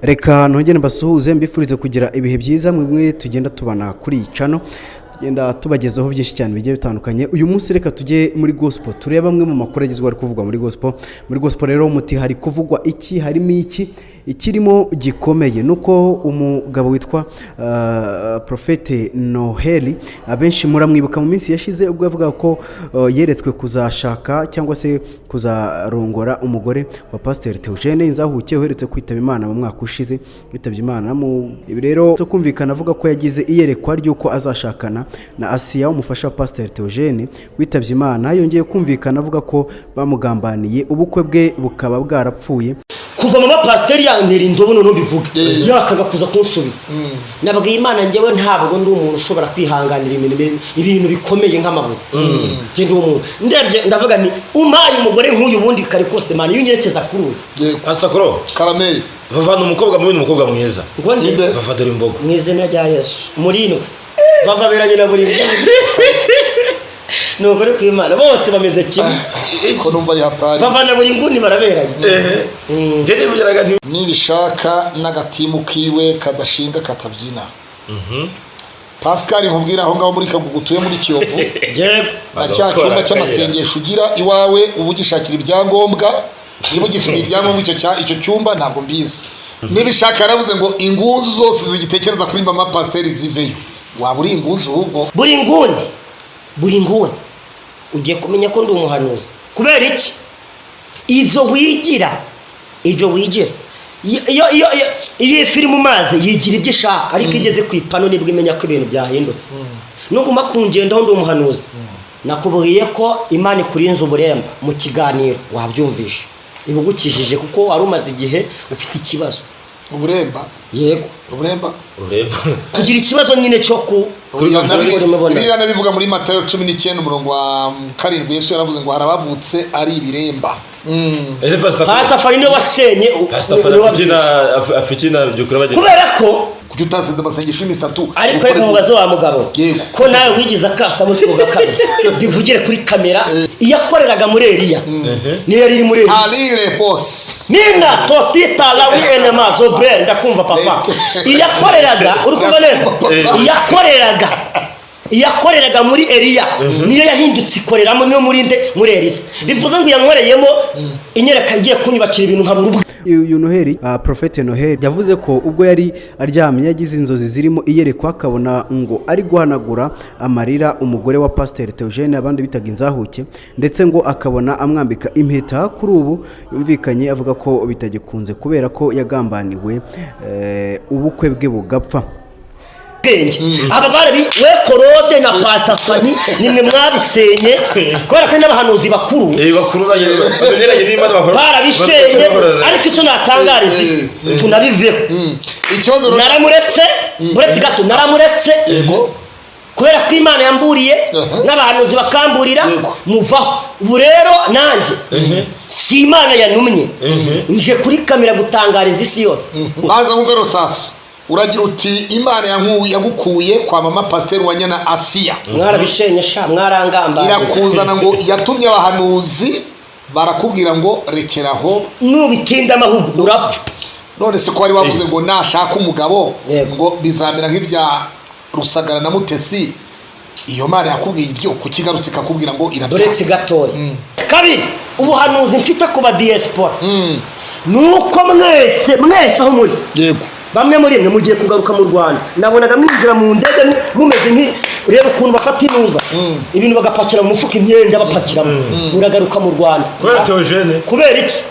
Reka ntongere mbasuhuze mbifurize kugira ibihe byiza mwebwe tugenda tubana kuri channel genda tubagezaho byinshi cyane bigiye bitandukanye. Uyu munsi reka tujye muri gospel tureba bamwe mu makuru agezwe ari kuvugwa muri gospel rero umuti hari kuvugwa iki, harimo iki ikirimo gikomeye nuko umugabo witwa Prophete Noheli abenshi muramwibuka mu minsi yashize ubwo yavuga ko yeretswe kuzashaka cyangwa se kuzarongora umugore wa Pasteur Theogene Nzahuke uheretse kwitaba Imana mu mwaka ushize. Witabye Imana mu ibi rero cyo kumvikana avuga ko yagize iyerekwa ry'uko azashakana na Asiya umufasha wa Pasteur Theogene witabye Imana. Yongeye kumvikana avuga ko bamugambaniye ubukwe bwe bukaba bwarapfuye kuva mama Pasteur yantera indobo none bivuga yakaga kuza kunsubiza. Nabwiye Imana ngewe ntabwo ndi umuntu ushobora kwihanganira ibintu bikomeye nk'amabuye. Je ndi umuntu ndebye ndavuga ni umpaye umugore nk'uyu bundi kare kose Imana yunyerekeza kuri uyu Pastor Koro Karameli vava n'umukobwa mubi n'umukobwa mwiza ngonde vava dore imbogo mwizina rya Yesu murino vava beranye na buri no bari kwimana bose bameze kimwe ko numva yatari bavana buri nguni baraberanye. Ngende bugeraga nti nibishaka n'agatimu kiwe kadashinga katabyina. Pascal nkubwira aho ngaho muri Kagugutuye muri Kiyovu yego na cya cyumba cy'amasengesho ugira iwawe ubugishakira ibyangombwa niba gifite ibyangombwa icyo cyumba ntabwo mbizi. Nibishaka yaravuze ngo ingunzu zose zigitekereza kuri mama Pasteur ziveyo. Waba uri ingunzu ubwo buri nguni ugiye kumenya ko ndi umuhanuzi kubera iki ibyo wigira iyo firi mu mazi yigira ibyo ishaka ariko igeze ku ipano nibwo imenya ko ibintu byahindutse. Nuguma kungendaho ndi umuhanuzi nakubwiye ko Imana ikurinze uburemba mu kiganiro wabyumvisha ibugukijije kuko wari umaze igihe ufite ikibazo. uburemba yego uburemba kugira ikibazo nyine cyo ku Bibiliya nabivuga muri Matayo 19:7 Yesu yaravuze ngo harabavutse ari ibiremba. ese Pastor Farino washenye afikina byukura bagenda kubera ko kujutasenza amasengesho y'imistatu ariko reka mubazo wa mugabo ko nawe wigize akasa mu twoga kabye bivugire kuri kamera iyakoreraga muri Eliya niyo yari muri Eliya alire boss nina totita la wene mazo brenda kumva papa iyakoreraga urukumva neza iyakoreraga muri Eliya niyo yahindutse ikoreramo no muri Elisa bivuze ngo yankoreyemo inyereka igiye kunyubakira ibintu nkabura. Uyu Noheli Prophete Noheli yavuze ko ubwo yari aryamye yagize inzozi zirimo iyerekwa akabona ngo ari guhanagura amarira umugore wa Pasteur Theogene abandi bitaga Nzahuke ndetse ngo akabona amwambika impeta. Kuri ubu yumvikanye avuga ko bitagikunze kubera ko yagambaniwe ubukwe bwe bugapfa. Aba barabi we Korode na Pastor Fani nimwe mwabisenye kubera ko n'abahanuzi bakuru bageranye n'Imana barabishenye ariko icyo natangariza isi tunabiveho. Ikibazo naramuretse gato yego kubera ko Imana yamburiye n'abahanuzi bakamburira muvaho. Ubu rero nanjye si Imana yanumye nje kuri kamera gutangariza isi yose. Baza muvero sasa uragira uti Imana yagukuye kwa mama Pasteur wanyana Asiya mwarabishenye sha mwarangamba irakuzana ngo yatumye abahanuzi barakubwira ngo rekeraho nubitinda amahugu urapfa. None se ko wari wavuze ngo nashaka umugabo ngo bizamera nk'ibya Rusagara na Mutesi iyo Mana yakubwiye ibyo kukigarutse kakubwira ngo irabyatse gatoya. Kabiri ubuhanuzi mfite kuba diaspora nuko mwese aho muri yego bamwe muri mwe mugiye kugaruka mu Rwanda nabonaga mwinjira mu ndege mumeze nki rero ukuntu bafata inuza ibintu bagapakira mu mufuka imyenda bapakiramo muragaruka mu Rwanda kubera iki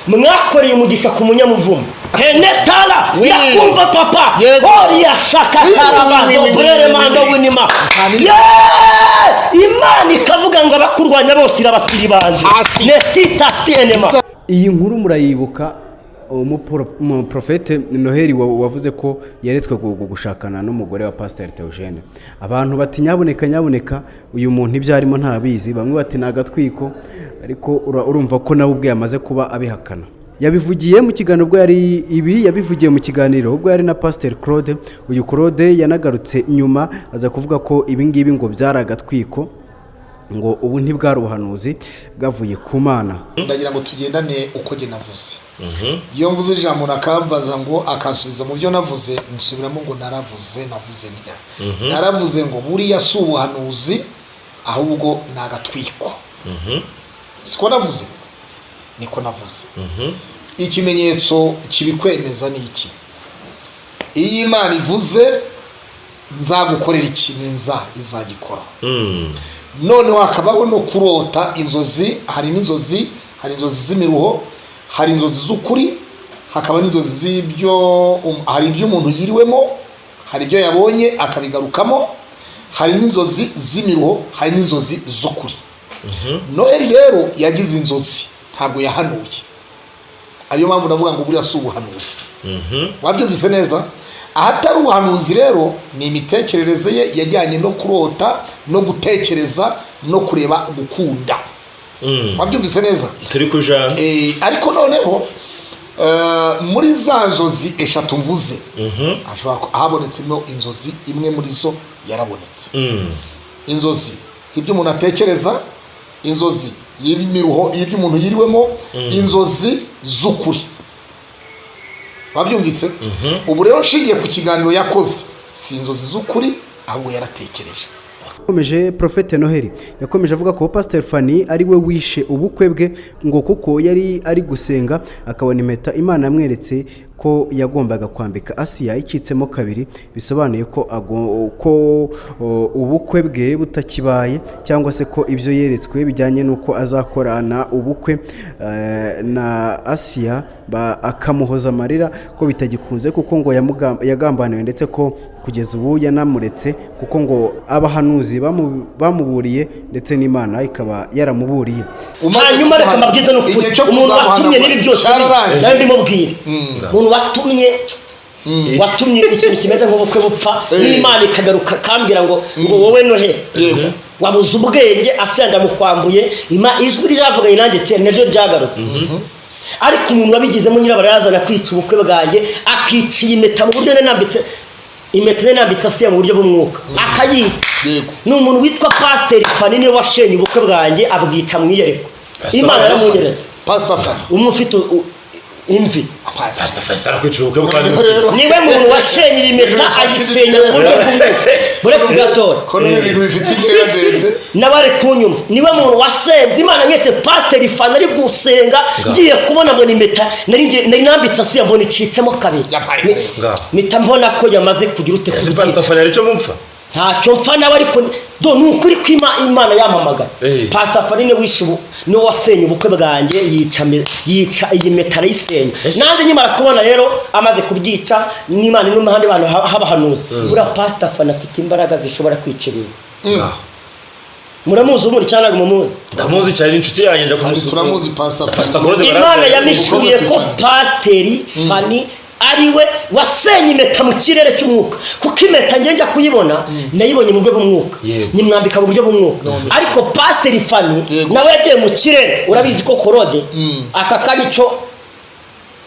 mwakoreye umugisha ku munyamuvumo henetala yakumva papa oriya shaka karabazo burere mando winima Imana ikavuga ngo abakurwanya bose irabasiri banje netita stienema. Iyi nkuru murayibuka Prophete Noheli wavuze ko yeretswe gushakana n'umugore wa Pasteur Theogene. Abantu bati nyaboneka uyu muntu ibyarimo ntabizi, bamwe bati nagatwiko ariko urumva ko nawe ubwe yamaze kuba abihakana. Yabivugiye mu kiganiro ubwo yabivugiye mu kiganiro ubwo yari na Pasteur Claude. Uyu Claude yanagarutse nyuma aza kuvuga ko ibingibi ngo byaragatwiko ngo ubu ntibwari ubuhanuzi bwavuye ku Mana. Ndagira ngo tugendane uko je navuze. iyo mvuze ijambo nakambaza ngo akansubiza mu byo navuze nsubiramo ngo navuze ndya naravuze ngo buriya si ubuhanuzi ahubwo ni agatwiko siko navuze niko navuze ikimenyetso kibikwemeza ni iki iyo Imana ivuze nzagukorera iki izagikora noneho hakabaho no kurota inzozi hari n'inzozi z'imiruho hari inzozi z'ukuri hakaba n'inzozi z'ibyo hari ibyo umuntu yiriwemo hari ibyo yabonye akabigarukamo hari n'inzozi z'imiruho hari n'inzozi z'ukuri Noheli rero yagize inzozi ntabwo yahanuye ariyo mpamvu navuga ngo buriya si ubuhanuzi wabyumvise neza ahatari ubuhanuzi rero ni imitekerereze ye yajyanye no kurota no gutekereza no kureba gukunda wabyumvise neza turi kujana ariko noneho muri za nzozi eshatu mvuze ashobora habonetsemo inzozi imwe muri zo yarabonetse inzozi ibyo umuntu atekereza inzozi y'imiruho y'ibyo umuntu yiriwemo inzozi z'ukuri wabyumvise ubu rero nshingiye ku kiganiro yakoze si inzozi z'ukuri ahubwo yaratekereje yakomeje Prophete Noheli yakomeje avuga ko Pastor Fanny ari we wishe ubukwe bwe ngo kuko yari ari gusenga akabona impeta Imana yamweretse ko yagombaga kwambika Asiya icitsemo kabiri bisobanuye ko ubukwe bwe butakibaye cyangwa se ko ibyo yeretswe bijyanye nuko azakorana ubukwe na Asiya akamuhoza amarira ko bitagikunze kuko ngo yagambaniwe ndetse ko kugeza ubu yanamuretse kuko ngo abahanuzi bamuburiye ndetse n'Imana ikaba yaramuburiye hanyuma reka mabwiza no umuntu watumye n'ibi byose nawe ndimubwire umuntu watumye ikintu kimeze nk'ubukwe bupfa n'Imana ikagaruka kambira ngo wowe Noheli wabuze ubwenge asenda mukwambuye ijwi ryavuga inange cyane naryo ryagarutse ariko umuntu wabigizemo nyirabarazana kwica ubukwe bwanjye akiciye impeta mu buryo nambitse impeta nambitse Asiya mu buryo bw'umwuka akayica ni umuntu witwa Pastor Fanny niwe washenye ubukwe bwanjye abwica mu iyereko Imana yaramunyeretse Pastor Fanny umufite imvi Pastor Fanny sara kwica ubukwe bwanjye niwe muntu washenye impeta ayisenya mu buryo bw'umwuka buretse gatora ko n'ibintu bifite intera ndende nabare kunyumva niwe muntu wasenze Imana nyetse Pastor Fanny ari gusenga ngiye kubona ngo impeta nari nambitse Asiya mbona icitsemo kabiri mita mbona ko yamaze kugira ute kugira Pastor Fanny ari cyo mupfa ntacyo mfa nawe ariko do nukuri ko Imana yamamagara Pastor Fanny ne wishubu no wasenye ubukwe bwanjye yica iyi meta arayisenya nande nyimara kubona rero amaze kubyica n'Imana n'umuhandi bantu habahanuza bura Pastor Fanny afite imbaraga zishobora kwica ibintu muramuzi umuri cyane mumuzi ndamuzi cyane inshuti yanjye nja kumusura turamuzi Pastor Fanny Imana yamishuye ko Pastor Fanny ariwe wasenye impeta mu kirere cy'umwuka kuko impeta njya kuyibona nayibonye mu buryo bw'umwuka nyimwambika mu buryo bw'umwuka ariko Pastor Fanny nawe yagiye mu kirere urabizi ko korode aka kanico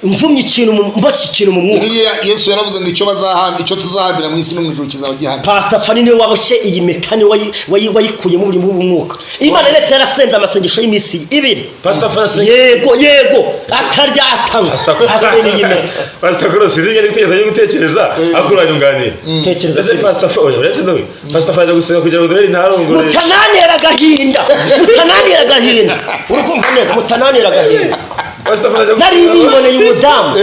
mvumye ikintu mbose ikintu mu mwuka Yesu yaravuze ngo icyo bazahamba icyo tuzahambira mu isi no mu ijuru kizaba gihana Pastor Fanny niwe waboshe iyi metani wayikuye mu buri mwuka Imana ndetse yarasenze amasengesho y'imisi ibiri Pastor Fanny yego ataryatanga asenye iyi meta Pastor Cross izinye gutekereza akuranye unganira tekereza se Pastor Fanny uretse no Pastor Fanny gusenga kugira ngo Noheli ntarongore mutananira agahinda urukumva neza mutananira agahinda nari niboneye umudamu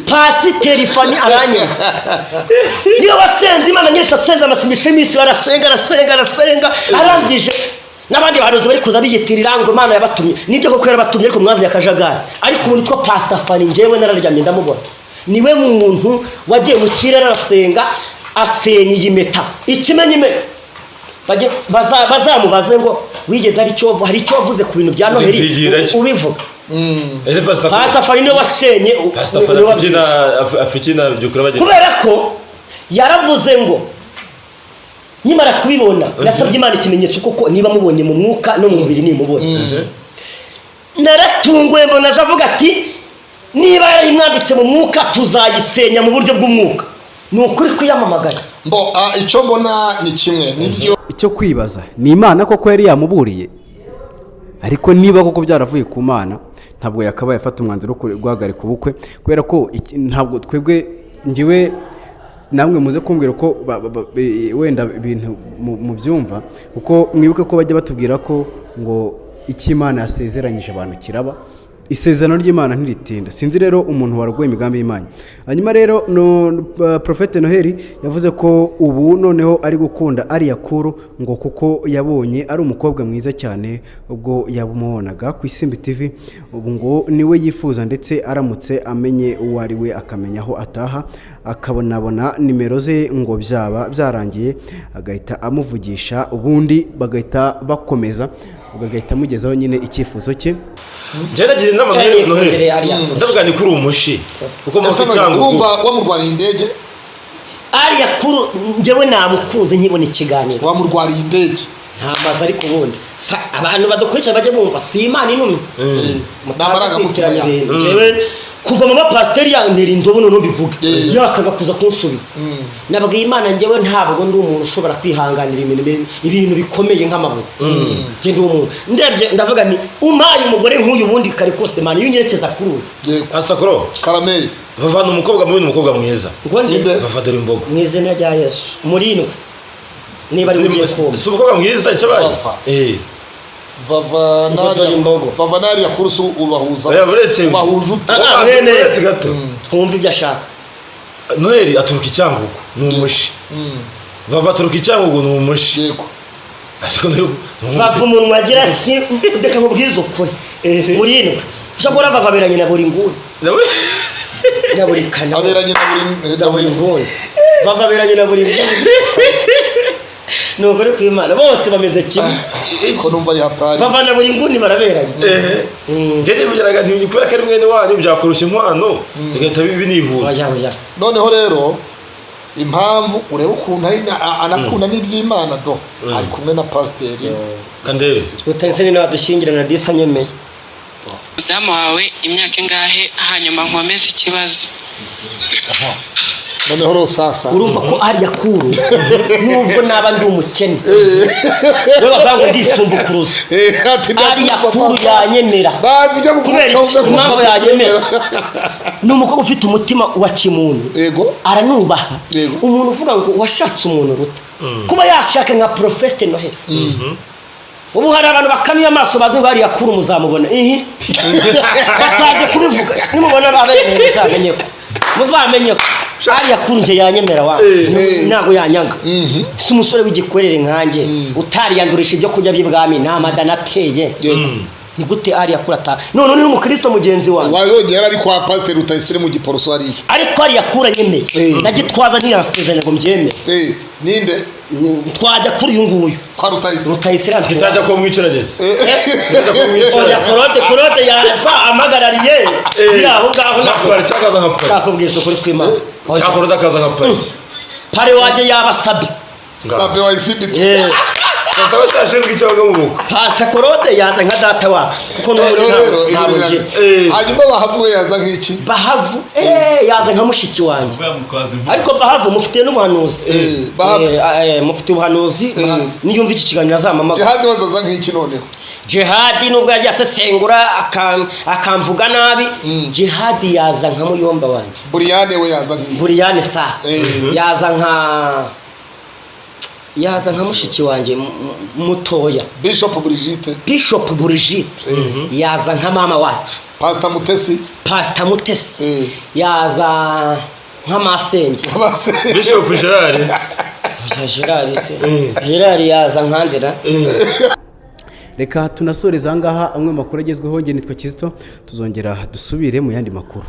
Pastor Fanny aranyumva niyo basenze Imana nyetse asenze amasengesho y'imisi barasenga arangije n'abandi bahanuzi bari kuza biyitirira ngo Imana yabatumye nibyo koko yarabatumye ariko mwazanye akajagari ariko umuntu two Pastor Fanny njyewe nararyamye ndamubona niwe muntu wagiye mu kirere arasenga asenya iyi meta ikimenyime bazamubaze ngo wigeze hari icyo wavuze ku bintu bya Noheli ubivuga Pastor Fanny niwe washenye kubera ko yaravuze ngo nyimara kubibona nasabye Imana ikimenyetso kuko niba mubonye mu mwuka no mu mubiri nimubonye naratunguye mbona avuga ati niba yarimwanditse mu mwuka tuzayisenya mu buryo bw'umwuka ni ukuri kuyamamagara icyo mbona ni kimwe nibyo icyo kwibaza ni Imana koko yari yamuburiye ariko niba koko byaravuye ku Mana ntabwo yakabaye afata umwanzuro wo guhagarika ubukwe kubera ko ntabwo twebwe ngiwe namwe muze kumbwira ko wenda ibintu mu byumva kuko mwibuke ko bajya batubwira ko ngo icyo Imana yasezeranyije abantu kiraba, isezerano ry'Imana ntiritinda. Sinzi rero umuntu waraguye imigambi y'Imana. Hanyuma rero Prophète Noheli yavuze ko ubu noneho ari gukunda Ariya Kuru ngo kuko yabonye ari umukobwa mwiza cyane ubwo yamubonaga ku Isimbi TV, ubu ngo niwe yifuza ndetse aramutse amenye uwo ari we akamenya aho ataha akabonabona nimero ze ngo byaba byarangiye agahita amuvugisha ubundi bagahita bakomeza bagahita mugezaho nyine icyifuzo cye. Nagira inama Noheli ndavuga ni kuri umushi kuko mu cyangwa urumva wamurwariye indege Ariya Kuru njyewe namukunze nkibona ikiganiro wamurwariye indege nta mazi ariko ubundi abantu badukurikira bajye bumva si Imana intumye n'amarangamutima njyewe kuva mu bapasiteri yantera indobo none bivuga yakaga kuza kunsubiza nabwiye Imana njyewe ntabwo ndi umuntu ushobora kwihanganira ibintu bikomeye nk'amabuye njye ndi umuntu ndebye ndavuga ni umpaye umugore nk'uyu bundi kare kose Imana iyo unyerekeza kuri uyu Pastor Koro Karameli Vava n'umukobwa mubi n'umukobwa mwiza Vava dore imbogo mu izina rya Yesu muri niba ari ugiye kumva si umukobwa mwiza cyabaye Vava Ariya Kuru ubahuza ubahuje uretse gato twumva ibyo ashaka. Noheli aturuka icyangugu ni umushi Vava aturuka icyangugu ni umushi yego Vava umuntu wagira si ndeka mubwiza ukuri muri ushobora Vava beranye na buri nguni na buri kana aberanye na buri nguni Vava beranye na buri nguni nuko rero Imana bose bameze kimwe ko numva yatari Vava na buri nguni baraberanye ngende bugeraga nti ukora kari mwene wanyu byakurusha inkwano bigahita binihura noneho rero impamvu ureba ukuntu anakunda n'iby'Imana do ari kumwe na pasiteri Kandezi utahise ni nadushingira na disa nyemeye mudamu wawe imyaka ingahe hanyuma nkomeze ikibazo noneho rero sasa urumva ko Ariya Kuru nubwo naba ndi umukene we bavuga ndisumbukuruza Ariya Kuru yanyemera kubera impamvu yanyemera ni umukobwa ufite umutima wa kimuntu yego aranubaha umuntu uvuga ngo washatse umuntu ruta kuba yashaka nka Prophète Noheli ubu hari abantu bakanuye amaso bazi ngo Ariya Kuru muzamubona bataje kubivuga nimubona babereye muzamenye ko Ariya Kuru nje yanyemera wa ntago yanyanga si umusore w'igikwerere nkanjye utariyandurisha ibyo kurya by'ibwami n'amadana ateye ni gute Ariya Kuru none ni umukristo mugenzi wanjye wayogera ari kwa pasiteri Rutayisire mu Giporoso hariya ariko Ariya Kuru anyemeye nagitwaza ntiyasezeranye ngo mbyemere ninde twajya kuri uyu nguyu kwa Rutayisire tutajya ko mwicarageze oya Korode yaza amagarariye aho ngaho nakubara cyakaza nka pari nakubwiza ukuri kw'Imana Korode akaza nka pari pare waje yabasabe sabe wa Isimbi Pastor cyashinzwe icyabaga mu buko Pastor Korode yaza nka data wacu kuko n'ubugira hanyuma bahavuwe yaza nk'iki bahavu yaza nka mushiki wanjye ariko bahavu mufitiye n'ubuhanuzi mufitiye ubuhanuzi niyumva iki kiganiro azamama Jihad wazaza nk'iki noneho Jihad nubwo yagiye asesengura akamvuga nabi Jihad yaza nka muyomba wanjye Buriyane we yaza nk'iki Buriyane sasa yaza nka mushiki wanjye mutoya Bishop Brigitte yaza nka mama wacu Pastor Mutesi yaza nka Masenge Bishop Gerard yaza nkandera reka tunasoreza ahangaha amwe makuru agezweho nge nitwa Kizito tuzongera dusubire mu yandi makuru.